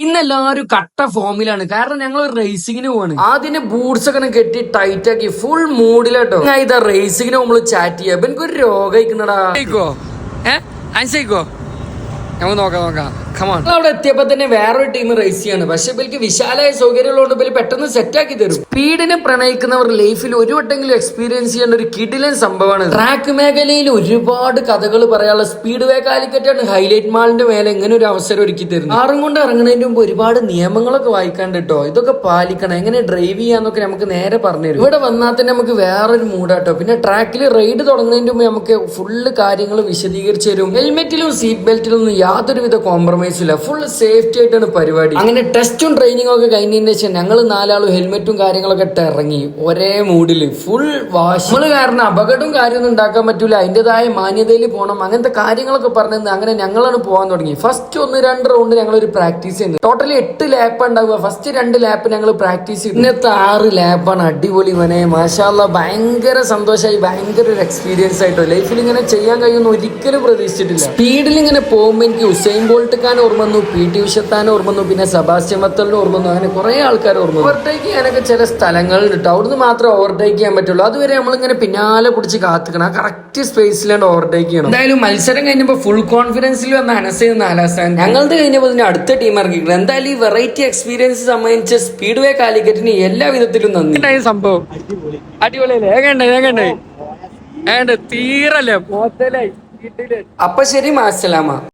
ഇന്നെല്ലാരും കട്ട ഫോമിലാണ്. കാരണം ഞങ്ങൾ റേസിങ്ങിന് പോവാണ്. ആദ്യം ബൂട്ട്സ് ഒക്കെ കെട്ടി ടൈറ്റ് ആക്കി ഫുൾ മൂഡിലാട്ടോ. ഞാൻ ഇതാ റേസിങ്ങിന് നമ്മൾ ചാറ്റ് ചെയ്യാം. അപ്പൊ എനിക്കൊരു രോഗം അയക്കുന്നടാ. നമുക്ക് നോക്കാം അവിടെ എത്തിയപ്പോ തന്നെ വേറൊരു ടീം റേസ് ചെയ്യാണ്. പക്ഷെ ഇവർക്ക് വിശാലമായ സൗകര്യമുള്ളതുകൊണ്ട് ഇവര് പെട്ടെന്ന് സെറ്റ് ആക്കി തരും. സ്പീഡിനെ പ്രണയിക്കുന്നവർ ലൈഫിൽ ഒരു വട്ടെങ്കിലും എക്സ്പീരിയൻസ് ചെയ്യേണ്ട ഒരു കിടിലൻ സംഭവമാണ്. ട്രാക്ക് മേഖലയിൽ ഒരുപാട് കഥകൾ പറയാനുള്ള സ്പീഡ് വേ കാലിക്കറ്റാണ് ഹൈലൈറ്റ് മാളിന്റെ മേലെ എങ്ങനെ ഒരു അവസരം ഒരുക്കി തരുന്നത്. കാറും കൊണ്ട് ഇറങ്ങുന്നതിന് മുമ്പ് ഒരുപാട് നിയമങ്ങളൊക്കെ വായിക്കാണ്ട് കേട്ടോ. ഇതൊക്കെ പാലിക്കണം, എങ്ങനെ ഡ്രൈവ് ചെയ്യാന്നൊക്കെ നമുക്ക് നേരെ പറഞ്ഞു തരും. ഇവിടെ വന്നാൽ തന്നെ നമുക്ക് വേറൊരു മൂഡാട്ടോ. പിന്നെ ട്രാക്കിൽ റൈഡ് തുടങ്ങുന്നതിന് മുമ്പ് നമുക്ക് ഫുള്ള് കാര്യങ്ങൾ വിശദീകരിച്ചു തരും. ഹെൽമെറ്റിലും സീറ്റ് ബെൽറ്റിലും യാതൊരുവിധ കോംപ്രമൈസും ഇല്ല. ഫുൾ സേഫ്റ്റി ആയിട്ടാണ് പരിപാടി. അങ്ങനെ ടെസ്റ്റും ട്രെയിനിങ്ങും ഒക്കെ കഴിഞ്ഞതിന് ശേഷം ഞങ്ങൾ നാലാളും ഹെൽമെറ്റും കാര്യങ്ങളൊക്കെ ഇട്ട് ഇറങ്ങി. ഒരേ മൂഡില് ഫുൾ വാഷ്. നമ്മള് കാരണം അപകടവും കാര്യമൊന്നും ഉണ്ടാക്കാൻ പറ്റൂല, അതിന്റേതായ മാന്യതയിൽ പോകണം, അങ്ങനത്തെ കാര്യങ്ങളൊക്കെ പറഞ്ഞത്. അങ്ങനെ ഞങ്ങളാണ് പോകാൻ തുടങ്ങി. ഫസ്റ്റ് 1-2 റൗണ്ട് ഞങ്ങൾ ഒരു പ്രാക്ടീസ് ചെയ്യുന്നത്. ടോട്ടലി 8 ലാപ്പ് ഉണ്ടാവുക. ഫസ്റ്റ് 2 ലാപ്പ് ഞങ്ങൾ പ്രാക്ടീസ് ചെയ്തു. ഇന്നത്തെ 6 ലാപ്പാണ്. അടിപൊളി വനെ മാഷാ അല്ലാഹ്. ഭയങ്കര സന്തോഷമായി, ഭയങ്കര ഒരു എക്സ്പീരിയൻസ് ആയിട്ടോ. ലൈഫിൽ ഇങ്ങനെ ചെയ്യാൻ കഴിയുമെന്ന് ഒരിക്കലും പ്രതീക്ഷിച്ചിട്ടില്ല. സ്പീഡിൽ ഇങ്ങനെ പോകുമ്പോൾ എനിക്ക് ഉസൈൻ ബോൾട്ട് ഓർമ്മ വന്നു, PT ഉഷത്താൻ ഓർമ്മ വന്നു, പിന്നെ സെബാസ്റ്റ്യൻ വെത്തലിന് ഓർമ്മ വന്നു. അങ്ങനെ കുറെ ആൾക്കാർ ഓർമ്മ. ഓവർടേക്ക് ചെയ്യാനൊക്കെ ചില സ്ഥലങ്ങളിൽ കിട്ടും. അവിടുന്ന് മാത്രമേ ഓവർടേക്ക് ചെയ്യാൻ പറ്റുള്ളൂ. അതുവരെ നമ്മളിങ്ങനെ പിന്നാലെ പിടിച്ച് കാത്തിക്കണം. കറക്റ്റ് സ്പേസിലാണ്ട് ഓവർടേക്ക് ചെയ്യണം. എന്തായാലും മത്സരം കഴിഞ്ഞപ്പോൾ ഫുൾ കോൺഫിഡൻസിൽ വന്ന അനസ് 4ാം സ്ഥാനം. ഞങ്ങളുടെ കഴിഞ്ഞപ്പോൾ ഇതിന് അടുത്ത ടീം ഇറങ്ങിക്കണം. എന്തായാലും ഈ വെറൈറ്റി എക്സ്പീരിയൻസ് സംബന്ധിച്ച സ്പീഡ് വേ കാലിക്കറ്റിന് എല്ലാ വിധത്തിലും നന്ദി. സംഭവം അടിപൊളിയല്ലേ, തീരല്ലേ. അപ്പൊ ശരി, മാസലാമ.